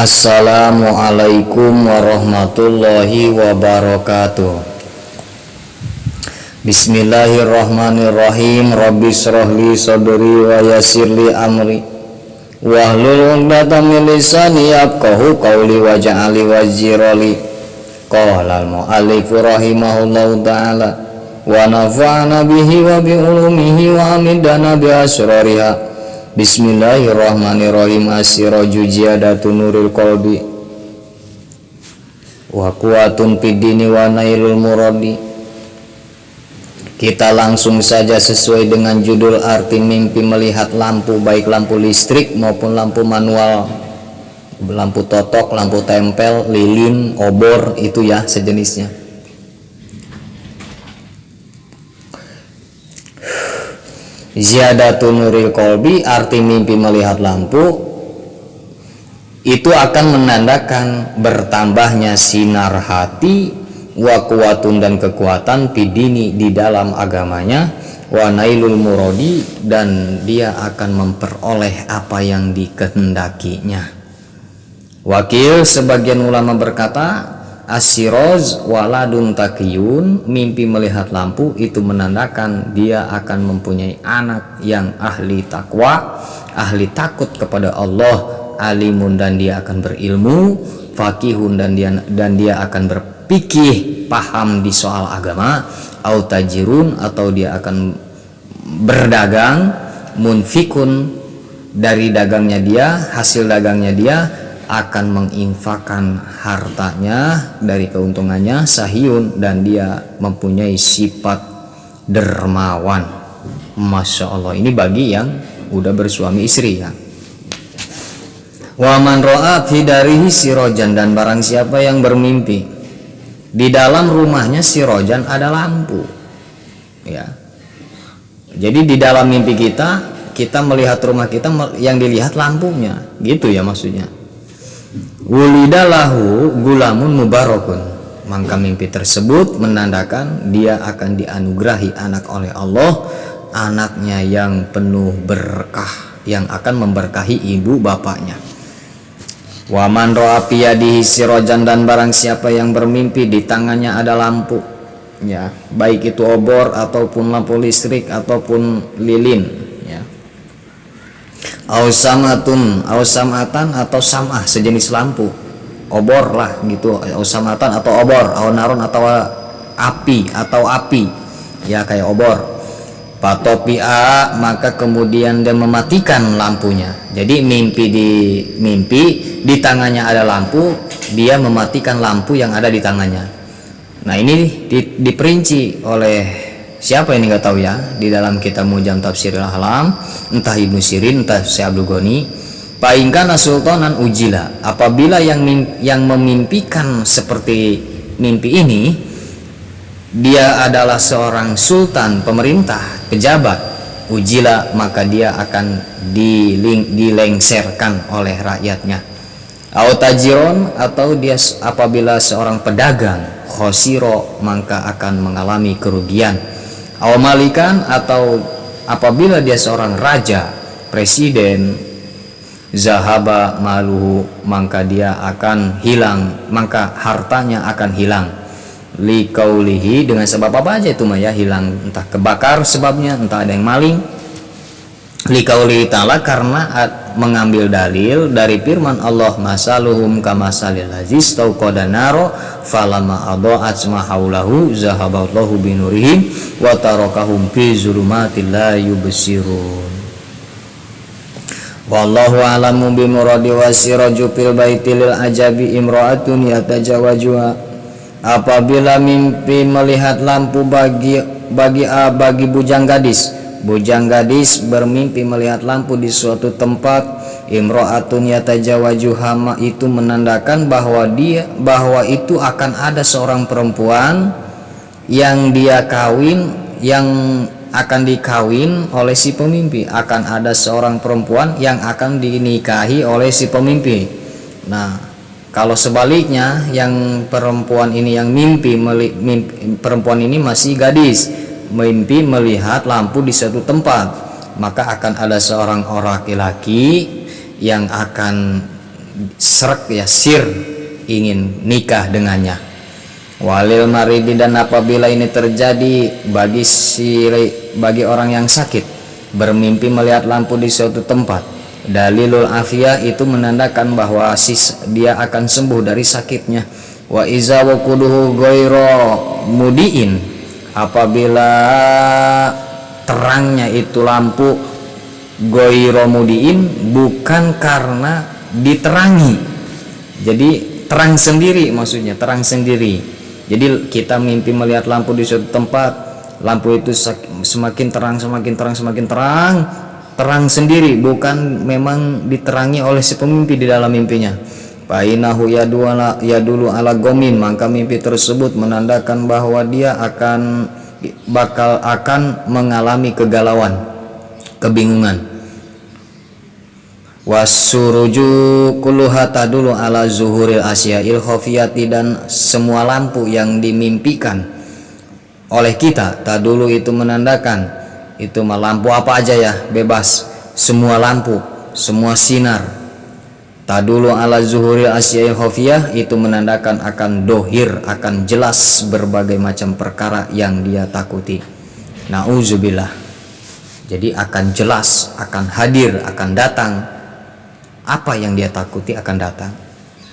Assalamualaikum warahmatullahi wabarakatuh. Bismillahirrahmanirrahim. Rabbi shrahli sadri wa yassirli amri wahlul 'uqdatam min lisani yafqahu qawli waj'alni wazirali. Qala al-mu'allif rahimahullahu ta'ala wa nafa'ana bihi wa bi ulumihi wa amidana bi asrariha. Bismillahirrahmanirrahim. Asiraju jiadatun nuril qalbi wa quwatun fid-dini wa nailul muradi. Kita langsung saja sesuai dengan judul arti mimpi melihat lampu, baik lampu listrik maupun lampu manual, lampu totok, lampu tempel, lilin, obor, itu ya sejenisnya. Ziyadatun nuril qalbi, arti mimpi melihat lampu itu akan menandakan bertambahnya sinar hati, wa quwatun dan kekuatan fidini di dalam agamanya, wa nailul muradi dan dia akan memperoleh apa yang dikehendakinya. Wakil sebagian ulama berkata, As-siroz waladun takiyun, mimpi melihat lampu itu menandakan dia akan mempunyai anak yang ahli takwa, ahli takut kepada Allah, alimun dan dia akan berilmu, fakihun dan dia akan berpikir paham di soal agama, au tajirun atau dia akan berdagang, munfikun dari dagangnya dia, hasil dagangnya dia akan menginfakkan hartanya dari keuntungannya, sahiyun dan dia mempunyai sifat dermawan. Masya Allah, ini bagi yang udah bersuami istri ya. Wa man ra'a fi darihi sirojan, dan barang siapa yang bermimpi di dalam rumahnya sirojan ada lampu ya. Jadi di dalam mimpi kita melihat rumah kita, yang dilihat lampunya gitu ya maksudnya. Wulidalahu gulamun mubarakun, maka mimpi tersebut menandakan dia akan dianugerahi anak oleh Allah, anaknya yang penuh berkah, yang akan memberkahi ibu bapaknya. Wa man ra'a fi yadihi sirojan, dan barang siapa yang bermimpi di tangannya ada lampu ya, baik itu obor ataupun lampu listrik ataupun lilin ya. Ausamatun, ausamatan atau samah, sejenis lampu, obor lah gitu, ausamatan atau obor, aunarun atau api ya kayak obor. Patopia, maka kemudian dia mematikan lampunya. Jadi mimpi di tangannya ada lampu, dia mematikan lampu yang ada di tangannya. Nah ini diperinci oleh siapa ini nggak tahu ya, di dalam kitab Mujam Tafsiril Ahlam, entah Ibnu Sirin entah Syekh Abdul Ghani. Paingkana sultanan ujila, apabila yang memimpikan seperti mimpi ini dia adalah seorang sultan, pemerintah, pejabat, ujila, maka dia akan dilengserkan oleh rakyatnya. Au tajiron, atau dia apabila seorang pedagang, khosiro, maka akan mengalami kerugian. Au malikan, atau apabila dia seorang raja, presiden, zahaba maluhu, maka dia akan hilang, maka hartanya akan hilang. Likaulihi, dengan sebab apa aja itu mah ya hilang, entah kebakar sebabnya, entah ada yang maling. Likaulihi ta'ala, karena mengambil dalil dari firman Allah, masaluhum kamasalil aziz tauqada naro falama adha'at ma haulahu zahaballahu binurihim wa tarakahum fi zulumatil la yubsirun. Wallahu a'lamu bimuradi wasiraju fil baiti lil ajabi imra'atun yatajawajuha. Apabila mimpi melihat lampu bagi bujang gadis bermimpi melihat lampu di suatu tempat, imro'atun yatajawajuha, itu menandakan bahwa itu akan ada seorang perempuan yang akan dikawin oleh si pemimpi, akan ada seorang perempuan yang akan dinikahi oleh si pemimpi. Nah kalau sebaliknya, yang perempuan ini yang perempuan ini masih gadis, mimpi melihat lampu di suatu tempat, maka akan ada seorang orang laki-laki yang akan serak ya, sir, ingin nikah dengannya. Walil maridi, dan apabila ini terjadi bagi orang yang sakit, bermimpi melihat lampu di suatu tempat, dalilul afiyah, itu menandakan bahwa dia akan sembuh dari sakitnya. Wa iza waquduhu ghairu mudiin, apabila terangnya itu lampu ghairu mudiin, bukan karena diterangi, jadi terang sendiri, maksudnya terang sendiri. Jadi kita mimpi melihat lampu di suatu tempat, lampu itu semakin terang, semakin terang, semakin terang, terang sendiri, bukan memang diterangi oleh si pemimpi di dalam mimpinya. Fainahu yadulu ala gomin, maka mimpi tersebut menandakan bahwa dia akan mengalami kegalauan, kebingungan. Wasuruju kulluha tadulu ala zuhuril asya'il khafiyati, dan semua lampu yang dimimpikan oleh kita, tadulu itu menandakan, itu lampu apa aja ya, bebas, semua lampu, semua sinar, tadulu ala zuhuril asya'il khafiyah, itu menandakan akan dohir, akan jelas berbagai macam perkara yang dia takuti. Nauzubillah. Jadi akan jelas, akan hadir, akan datang. Apa yang dia takuti akan datang.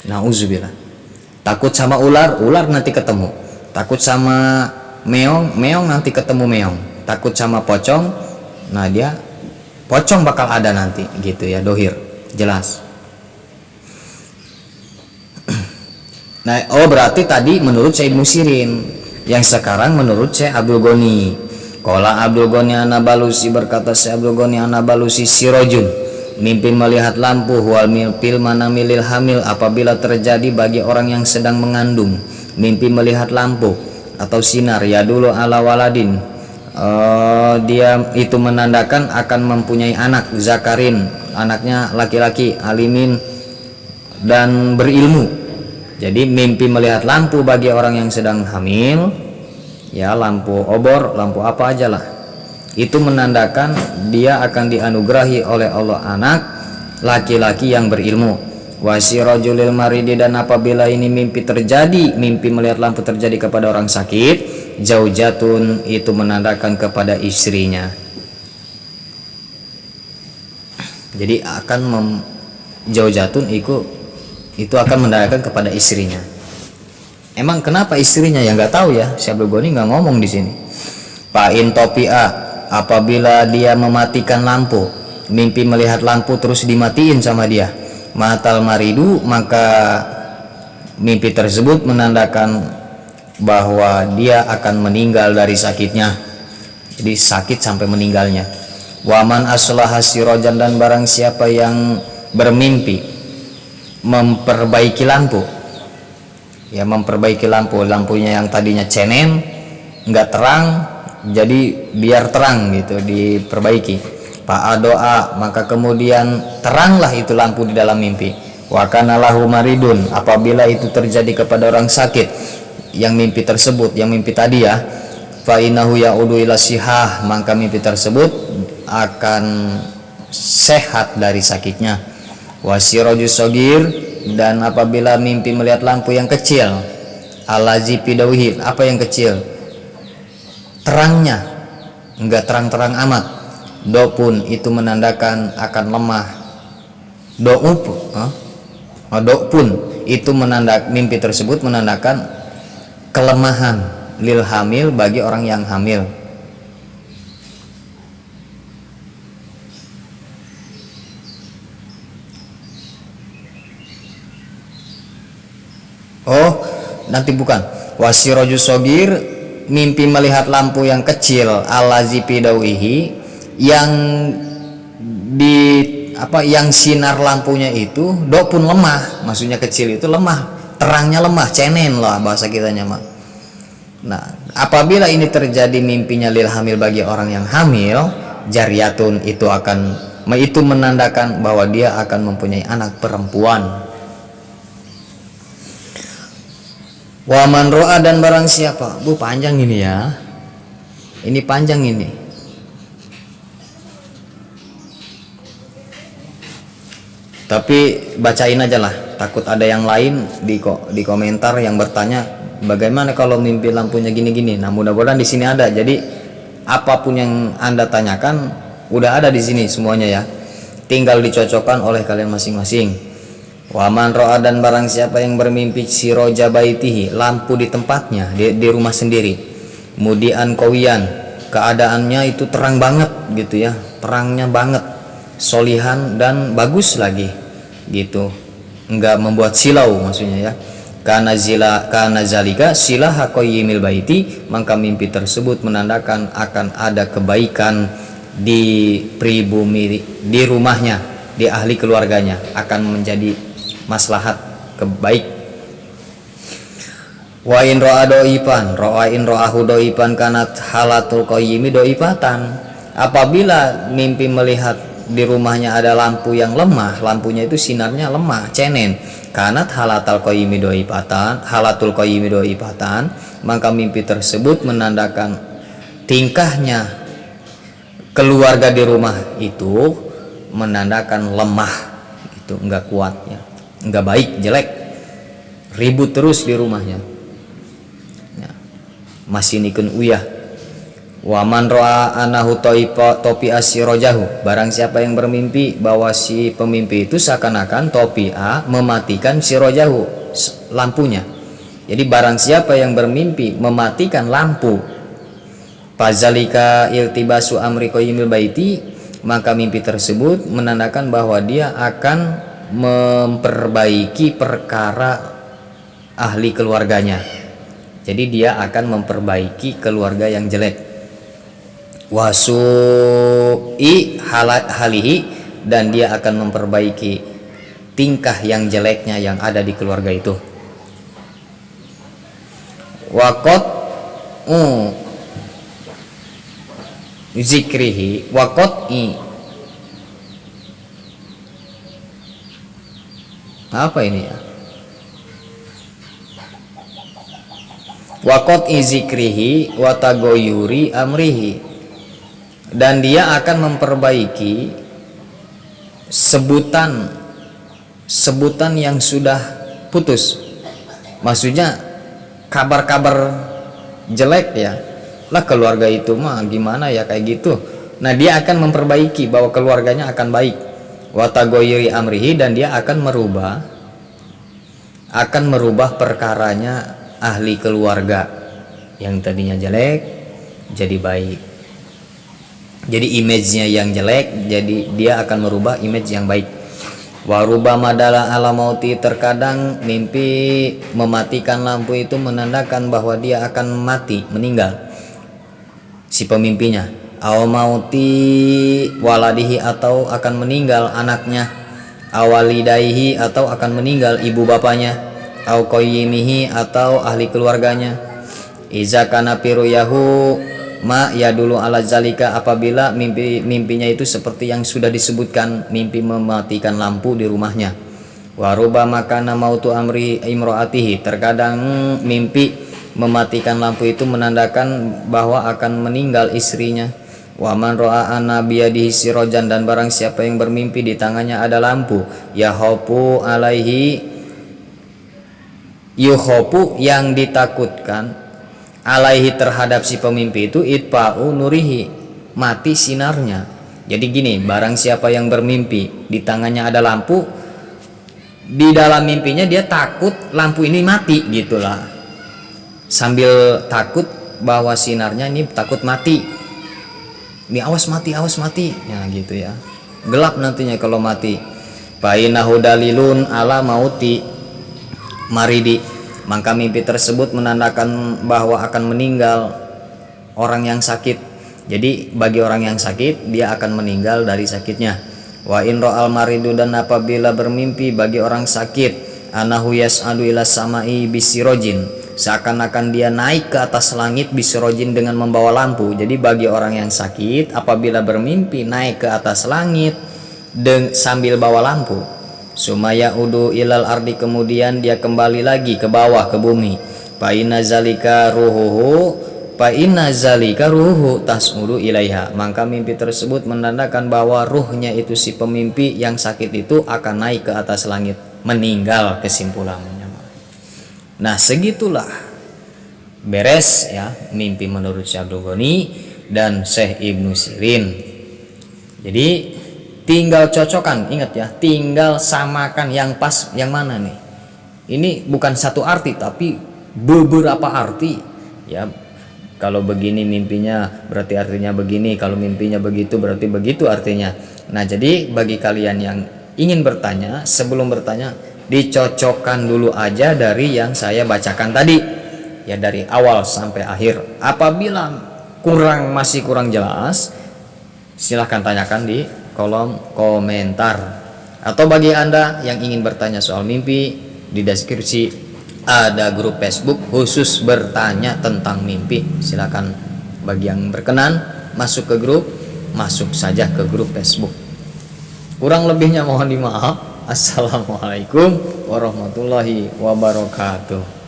Nauzubillah. Takut sama ular, ular nanti ketemu. Takut sama meong, meong nanti ketemu meong. Takut sama pocong, nah dia pocong bakal ada nanti, gitu ya, dohir, jelas. Nah, berarti tadi menurut Syekh Ibnu Sirin, yang sekarang menurut Syekh Abdul Ghani. Qala Abdul Ghani An-Nabalusi, berkata Syekh Abdul Ghani An-Nabalusi, sirojun, mimpi melihat lampu, wal milpil manamilil hamil, apabila terjadi bagi orang yang sedang mengandung, mimpi melihat lampu atau sinar, ya dulu ala waladin, dia itu menandakan akan mempunyai anak, zakarin, anaknya laki-laki, alimin, dan berilmu. Jadi mimpi melihat lampu bagi orang yang sedang hamil, ya lampu obor, lampu apa aja lah, itu menandakan dia akan dianugerahi oleh Allah anak laki-laki yang berilmu. Wasirajulil maridi, dan apabila ini mimpi terjadi, mimpi melihat lampu terjadi kepada orang sakit, zaujatun, itu menandakan kepada istrinya. Jadi akan zaujatun itu akan menandakan kepada istrinya. Emang kenapa istrinya ya nggak tahu ya, Syekh Abdul Ghani nggak ngomong di sini. Fa'in topia, apabila dia mematikan lampu, mimpi melihat lampu terus dimatiin sama dia, matal maridu, maka mimpi tersebut menandakan bahwa dia akan meninggal dari sakitnya. Jadi sakit sampai meninggalnya. Waman aslaha sirojan, dan barang siapa yang bermimpi memperbaiki lampu, ya memperbaiki lampu, lampunya yang tadinya cenen, nggak terang, jadi biar terang gitu, diperbaiki. Doa, maka kemudian teranglah itu lampu di dalam mimpi. Wa kana lahu maridun, apabila itu terjadi kepada orang sakit, yang mimpi tersebut, yang mimpi tadi ya, fa innahu ya'udu ila sihah, maka mimpi tersebut akan sehat dari sakitnya. Wasirajus sogir, dan apabila mimpi melihat lampu yang kecil, alazi pidauhi, apa yang kecil, terangnya enggak terang-terang amat, do pun itu menandakan akan lemah, do pun itu menandakan, mimpi tersebut menandakan kelemahan, lil hamil, bagi orang yang hamil. Nanti bukan. Wasirajus sogir, mimpi melihat lampu yang kecil, alazi pidawihi, yang yang sinar lampunya itu do pun lemah, maksudnya kecil itu lemah, terangnya lemah, cenen lah bahasa kitanya mah. Nah, apabila ini terjadi mimpinya lil hamil, bagi orang yang hamil, jariyatun, itu menandakan bahwa dia akan mempunyai anak perempuan. Waman ro'a, dan barang siapa, panjang ini ya, ini panjang ini. Tapi bacain aja lah, takut ada yang lain di komentar yang bertanya bagaimana kalau mimpi lampunya gini-gini. Nah, mudah-mudahan di sini ada. Jadi apapun yang Anda tanyakan udah ada di sini semuanya ya. Tinggal dicocokkan oleh kalian masing-masing. Waman ro'a, dan barang siapa yang bermimpi siroja baitihi, lampu di tempatnya, di rumah sendiri, mudian kawiyan, keadaannya itu terang banget gitu ya, terangnya banget, solihan dan bagus lagi gitu, enggak membuat silau maksudnya ya. Karena zalika silaha qayyimil baiti, maka mimpi tersebut menandakan akan ada kebaikan di pribumi, di rumahnya, di ahli keluarganya, akan menjadi maslahat kebaik. Wa in ro'a doipan, ro'ahu doipan kanat halatul qayyimi doipatan. Apabila mimpi melihat di rumahnya ada lampu yang lemah, lampunya itu sinarnya lemah, cenen, kanat halatul qayyimi doipatan, maka mimpi tersebut menandakan tingkahnya keluarga di rumah itu menandakan lemah, itu enggak kuatnya, enggak baik, jelek, ribut terus di rumahnya ya. Masih nikun uyah. Waman ro'a anahu topi asirojahu, barang siapa yang bermimpi bahwa si pemimpi itu seakan-akan topi'a mematikan sirojahu, lampunya. Jadi barang siapa yang bermimpi mematikan lampu, fazalika iltibasu amri qayyimil baiti, maka mimpi tersebut menandakan bahwa dia akan memperbaiki perkara ahli keluarganya. Jadi dia akan memperbaiki keluarga yang jelek. Wasu'i halihi, dan dia akan memperbaiki tingkah yang jeleknya yang ada di keluarga itu. Waqat zikrihi waqat'i, apa ini ya, waqat'i zikrihi wa tagoyuri amrihi, dan dia akan memperbaiki sebutan yang sudah putus, maksudnya kabar-kabar jelek ya, lah keluarga itu mah gimana ya kayak gitu. Nah, dia akan memperbaiki bahwa keluarganya akan baik. Watagoyiri amrihi, dan dia akan merubah perkaranya ahli keluarga yang tadinya jelek jadi baik. Jadi image-nya yang jelek, jadi dia akan merubah image yang baik. Waruba madala ala mauti, terkadang mimpi mematikan lampu itu menandakan bahwa dia akan mati, meninggal si pemimpinya. Aw mauti waladihi, atau akan meninggal anaknya. Awalidaihi, atau akan meninggal ibu bapanya. Aw qayyimihi, atau ahli keluarganya. Iza kana piruyahu ma ya dulu ala zalika, apabila mimpinya itu seperti yang sudah disebutkan, mimpi mematikan lampu di rumahnya. Waruba makana mautu amri imroatihi, terkadang mimpi mematikan lampu itu menandakan bahwa akan meninggal istrinya. Waman ro'a anna biyadihi sirojan, dan barang siapa yang bermimpi di tangannya ada lampu, yahopu alaihi, yuhopu, yang ditakutkan, alaihi, terhadap si pemimpi itu, itpa'u nurihi, mati sinarnya. Jadi gini, barang siapa yang bermimpi di tangannya ada lampu, di dalam mimpinya dia takut lampu ini mati gitulah, sambil takut bahwa sinarnya ini takut mati, ini awas mati ya gitu ya, gelap nantinya kalau mati. Bainahu dalilun ala mauti maridi, maka mimpi tersebut menandakan bahwa akan meninggal orang yang sakit. Jadi bagi orang yang sakit, dia akan meninggal dari sakitnya. Wa in ra'al maridu, dan apabila bermimpi bagi orang sakit, anahu yas'adu ila samai bisirojin, seakan-akan dia naik ke atas langit bisirojin, dengan membawa lampu. Jadi bagi orang yang sakit, apabila bermimpi naik ke atas langit sambil bawa lampu, sumaya udu ilal ardi, kemudian dia kembali lagi ke bawah, ke bumi. Faina zalika ruhuhu, fa inna zalika ruhu tas'udu ilaiha, maka mimpi tersebut menandakan bahwa ruhnya itu si pemimpi yang sakit itu akan naik ke atas langit, meninggal kesimpulannya. Nah segitulah beres ya mimpi menurut Syekh Abdul Ghani dan Syekh Ibnu Sirin. Jadi tinggal cocokkan, ingat ya, tinggal samakan yang pas yang mana nih. Ini bukan satu arti tapi beberapa arti ya. Kalau begini mimpinya berarti artinya begini, kalau mimpinya begitu berarti begitu artinya. Nah jadi bagi kalian yang ingin bertanya, sebelum bertanya dicocokkan dulu aja dari yang saya bacakan tadi ya, dari awal sampai akhir. Apabila masih kurang jelas, silahkan tanyakan di kolom komentar. Atau bagi Anda yang ingin bertanya soal mimpi, di deskripsi ada grup Facebook khusus bertanya tentang mimpi. Silakan bagi yang berkenan masuk ke grup, masuk saja ke grup Facebook. Kurang lebihnya mohon dimaaf. Assalamualaikum warahmatullahi wabarakatuh.